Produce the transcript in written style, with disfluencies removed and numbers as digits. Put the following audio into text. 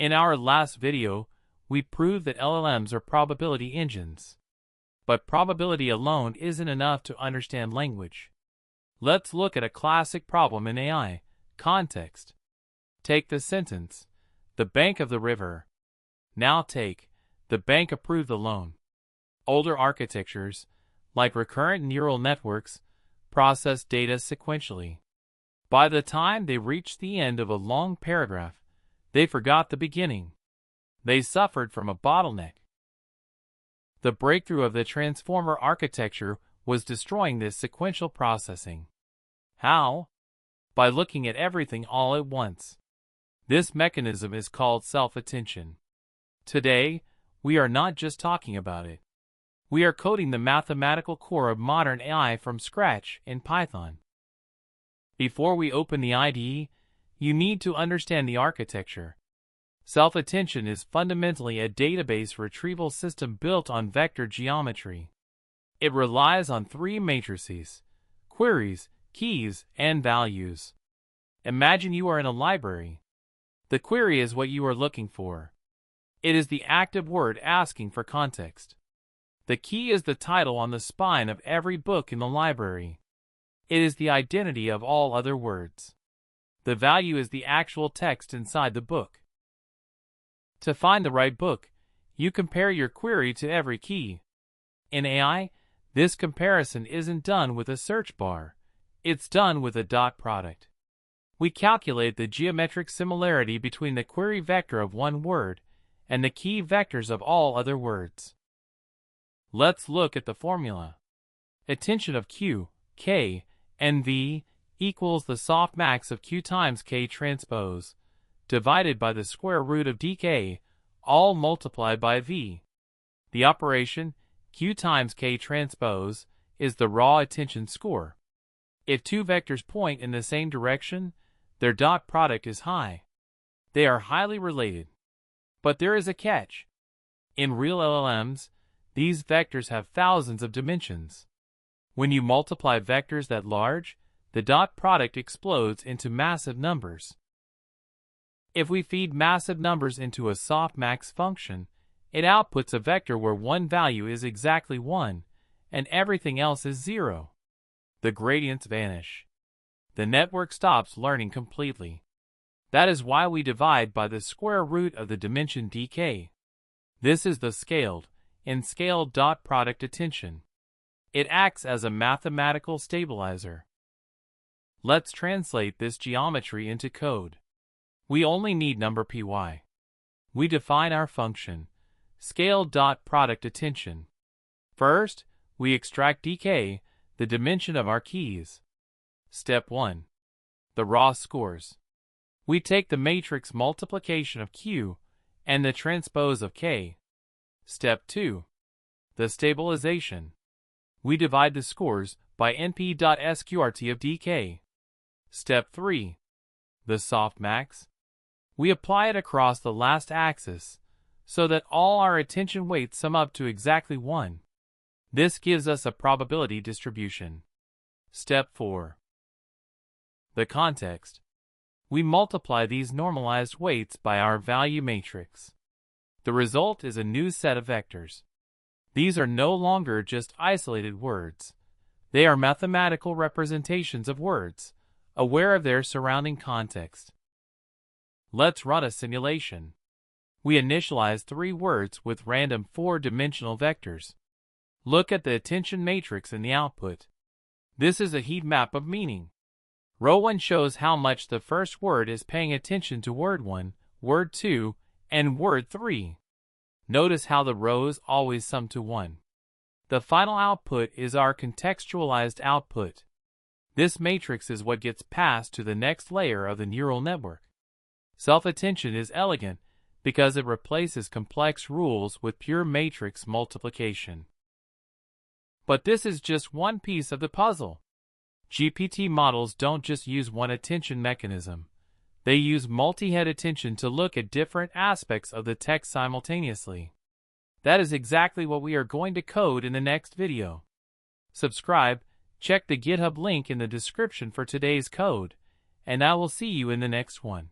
In our last video, we proved that LLMs are probability engines. But probability alone isn't enough to understand language. Let's look at a classic problem in AI, context. Take the sentence, "The bank of the river." Now take, "The bank approved the loan." Older architectures, like recurrent neural networks, process data sequentially. By the time they reached the end of a long paragraph, they forgot the beginning. They suffered from a bottleneck. The breakthrough of the transformer architecture was destroying this sequential processing. How? By looking at everything all at once. This mechanism is called self-attention. Today, we are not just talking about it. We are coding the mathematical core of modern AI from scratch in Python. Before we open the IDE, you need to understand the architecture. Self-attention is fundamentally a database retrieval system built on vector geometry. It relies on three matrices: queries, keys, and values. Imagine you are in a library. The query is what you are looking for. It is the active word asking for context. The key is the title on the spine of every book in the library. It is the identity of all other words. The value is the actual text inside the book. To find the right book, you compare your query to every key. In AI, this comparison isn't done with a search bar. It's done with a dot product. We calculate the geometric similarity between the query vector of one word and the key vectors of all other words. Let's look at the formula. Attention of Q, K, and V equals the softmax of Q times K transpose, divided by the square root of dk, all multiplied by V. The operation, Q times K transpose, is the raw attention score. If two vectors point in the same direction, their dot product is high. They are highly related. But there is a catch. In real LLMs, these vectors have thousands of dimensions. When you multiply vectors that large, the dot product explodes into massive numbers. If we feed massive numbers into a softmax function, it outputs a vector where one value is exactly 1, and everything else is 0. The gradients vanish. The network stops learning completely. That is why we divide by the square root of the dimension dk. This is the scaled, n-scaled dot product attention. It acts as a mathematical stabilizer. Let's translate this geometry into code. We only need NumPy. We define our function, scaled dot product attention. First, we extract dk, the dimension of our keys. Step 1. The raw scores. We take the matrix multiplication of Q and the transpose of K. Step 2. The stabilization. We divide the scores by np.sqrt of dk. Step 3. The softmax. We apply it across the last axis so that all our attention weights sum up to exactly 1. This gives us a probability distribution. Step 4. The context. We multiply these normalized weights by our value matrix. The result is a new set of vectors. These are no longer just isolated words. They are mathematical representations of words, aware of their surrounding context. Let's run a simulation. We initialize 3 words with random 4-dimensional vectors. Look at the attention matrix in the output. This is a heat map of meaning. Row 1 shows how much the first word is paying attention to word 1, word 2, and word 3. Notice how the rows always sum to 1. The final output is our contextualized output. This matrix is what gets passed to the next layer of the neural network. Self-attention is elegant because it replaces complex rules with pure matrix multiplication. But this is just one piece of the puzzle. GPT models don't just use one attention mechanism. They use multi-head attention to look at different aspects of the text simultaneously. That is exactly what we are going to code in the next video. Subscribe, check the GitHub link in the description for today's code, and I will see you in the next one.